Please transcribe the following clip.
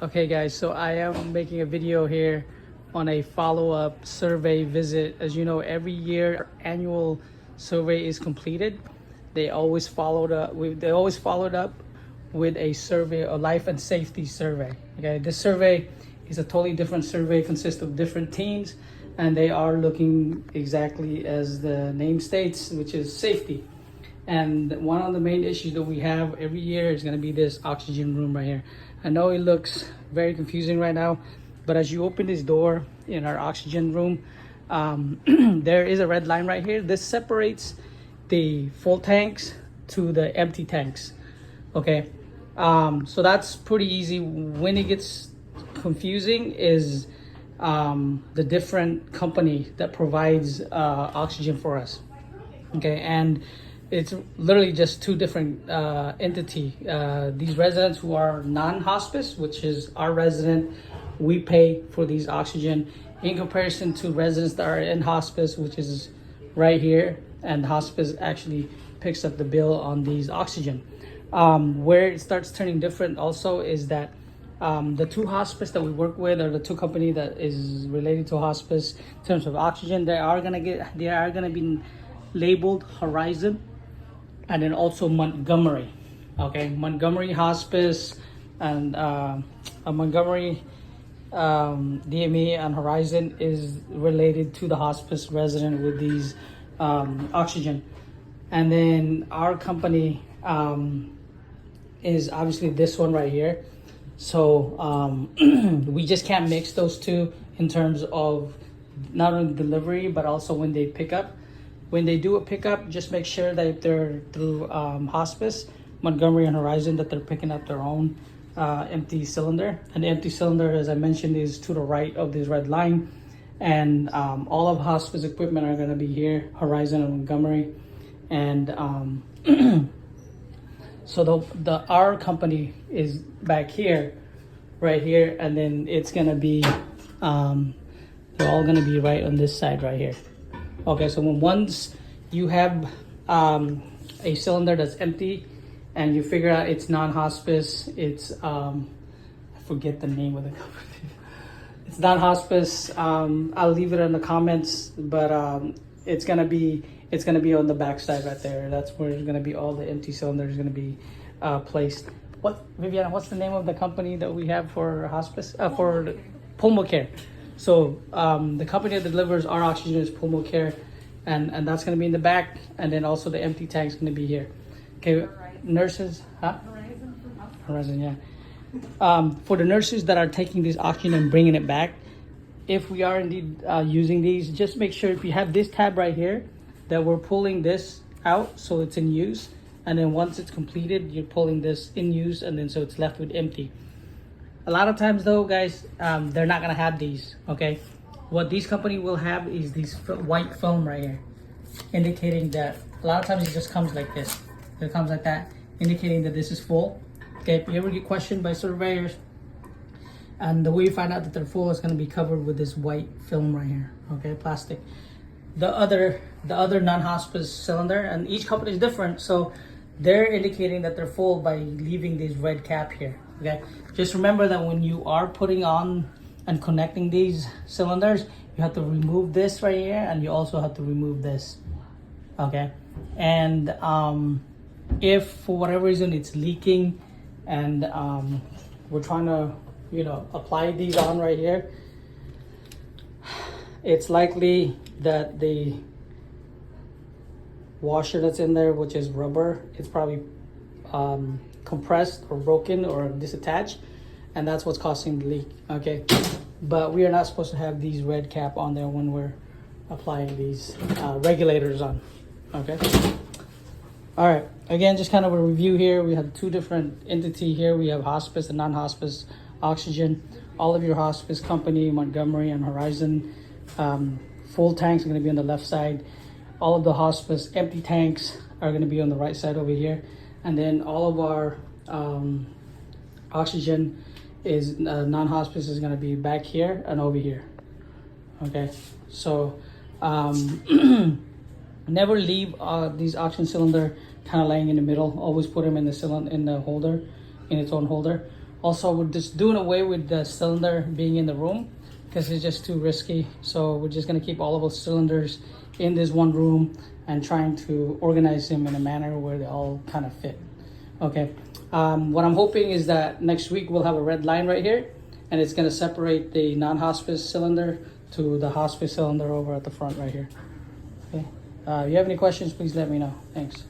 Okay guys, so I am making a video here on a follow-up survey visit. As you know, every year our annual survey is completed. They always followed up with a survey, a life and safety survey. Okay, this survey is a totally different survey, consists of different teams, and they are looking exactly as the name states, which is safety. And one of the main issues that we have every year is going to be this oxygen room right here. I know it looks very confusing right now, but as you open this door in our oxygen room, there is a red line right here. This separates the full tanks to the empty tanks. Okay, so that's pretty easy. When it gets confusing is the different company that provides oxygen for us. Okay, and it's literally just two different entity. These residents who are non-hospice, which is our resident, we pay for these oxygen in comparison to residents that are in hospice, which is right here, and hospice actually picks up the bill on these oxygen. Where it starts turning different also is that the two hospice that we work with, or the two company that is related to hospice in terms of oxygen, they are gonna be labeled Horizon and then also Montgomery. Okay, Montgomery Hospice and a Montgomery DME and Horizon is related to the hospice resident with these oxygen. And then our company is obviously this one right here. So we just can't mix those two in terms of not only delivery but also when they pick up. When they do a pickup, just make sure that if they're through hospice, Montgomery and Horizon, that they're picking up their own empty cylinder. And the empty cylinder, as I mentioned, is to the right of this red line. And all of hospice equipment are going to be here, Horizon and Montgomery. And so our company is back here, right here, and then it's going to be, they're all going to be right on this side right here. Okay, so once you have a cylinder that's empty and you figure out it's non-hospice, it's I forget the name of the company. It's non-hospice. I'll leave it in the comments, but it's gonna be on the back side right there. That's where it's gonna be all the empty cylinders gonna be placed. Viviana, what's the name of the company that we have for hospice? For Pulmocare. So the company that delivers our oxygen is Pulmocare, and that's going to be in the back, and then also the empty tank is going to be here. Okay, nurses, huh? Horizon, yeah. For the nurses that are taking this oxygen and bringing it back, if we are indeed using these, just make sure if you have this tab right here, that we're pulling this out so it's in use, and then once it's completed, you're pulling this in use, and then so it's left with empty. A lot of times though, guys, they're not gonna have these, okay? What these company will have is these white film right here, indicating that a lot of times it just comes like this. It comes like that, indicating that this is full. Okay, if you ever get questioned by surveyors, and the way you find out that they're full is gonna be covered with this white film right here, okay, plastic. The other non-hospice cylinder, and each company is different, so they're indicating that they're full by leaving this red cap here. Okay, just remember that when you are putting on and connecting these cylinders, you have to remove this right here, and you also have to remove this. Okay, and if for whatever reason it's leaking and we're trying to apply these on right here, it's likely that the washer that's in there, which is rubber, it's probably compressed or broken or disattached, and that's what's causing the leak. Okay, but we are not supposed to have these red cap on there when we're applying these regulators on. Okay, all right, again, just kind of a review here. We have two different entities here. We have hospice and non-hospice oxygen. All of your hospice company, Montgomery and Horizon, full tanks are going to be on the left side. All of the hospice empty tanks are going to be on the right side over here, and then all of our oxygen is non-hospice is going to be back here and over here. Okay, so never leave these oxygen cylinder kind of laying in the middle. Always put them in the cylinder, in the holder, in its own holder. Also, we're just doing away with the cylinder being in the room because it's just too risky. So we're just gonna keep all of those cylinders in this one room and trying to organize them in a manner where they all kind of fit. Okay. What I'm hoping is that next week we'll have a red line right here, and it's gonna separate the non-hospice cylinder to the hospice cylinder over at the front right here. Okay. If you have any questions, please let me know. Thanks.